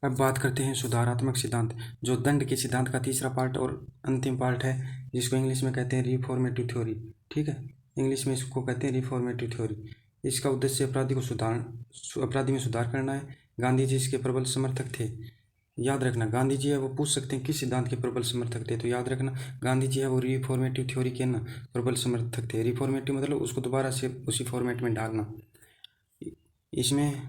अब बात करते हैं सुधारात्मक सिद्धांत, जो दंड के सिद्धांत का तीसरा पार्ट और अंतिम पार्ट है, जिसको इंग्लिश में कहते हैं रिफॉर्मेटिव थ्योरी। ठीक है, इंग्लिश में इसको कहते हैं रिफॉर्मेटिव थ्योरी। इसका उद्देश्य अपराधी में सुधार करना है। गांधी जी इसके प्रबल समर्थक थे। याद रखना, गांधी जी है वो पूछ सकते हैं किस सिद्धांत के प्रबल समर्थक थे, तो याद रखना गांधी जी है वो रिफॉर्मेटिव थ्योरी के ना प्रबल समर्थक थे। रिफॉर्मेटिव मतलब उसको दोबारा से उसी फॉर्मेट में डालना। इसमें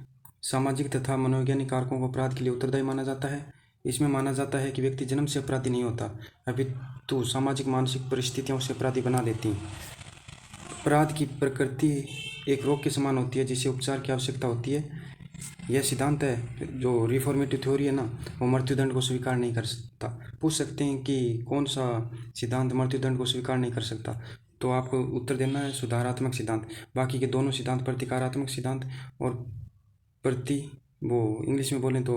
सामाजिक तथा मनोवैज्ञानिक कारकों को अपराध के लिए उत्तरदायी माना जाता है। इसमें माना जाता है कि व्यक्ति जन्म से अपराधी नहीं होता, अपितु सामाजिक मानसिक परिस्थितियां उसे अपराधी बना देती हैं। अपराध की प्रकृति एक रोग के समान होती है जिसे उपचार की आवश्यकता होती है। यह सिद्धांत है जो रिफॉर्मेटिव थ्योरी है ना, वो मृत्युदंड को स्वीकार नहीं कर सकता। पूछ सकते हैं कि कौन सा सिद्धांत मृत्युदंड को स्वीकार नहीं कर सकता, तो आपको उत्तर देना है सुधारात्मक सिद्धांत। बाकी के दोनों सिद्धांत प्रतिकारात्मक सिद्धांत और वो इंग्लिश में बोलें तो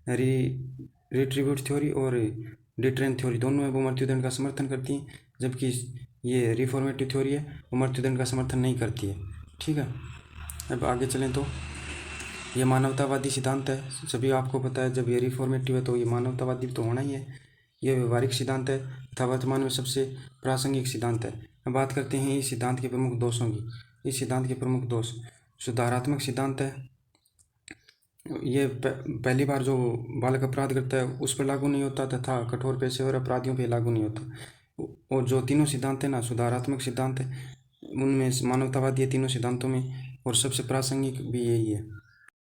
रिट्रीब्यूट थ्योरी और डिटरेंट थ्योरी, दोनों है वो मृत्युदंड का समर्थन करती हैं, जबकि ये रिफॉर्मेटिव थ्योरी है वो मृत्युदंड का समर्थन नहीं करती है। ठीक है, अब आगे चलें तो ये मानवतावादी सिद्धांत है। सभी आपको पता है जब ये रिफॉर्मेटिव है तो ये मानवतावादी तो होना ही है। ये व्यवहारिक सिद्धांत है तथा वर्तमान में सबसे प्रासंगिक सिद्धांत है। अब बात करते हैं इस सिद्धांत के प्रमुख दोषों की। इस सिद्धांत के प्रमुख दोष, सुधारात्मक सिद्धांत है, ये पहली बार जो बालक अपराध करता है उस पर लागू नहीं होता तथा कठोर पेशेवर अपराधियों पर लागू नहीं होता। और जो तीनों सिद्धांत है ना, सुधारात्मक सिद्धांत है, उनमें मानवतावादी है तीनों सिद्धांतों में, और सबसे प्रासंगिक भी यही है।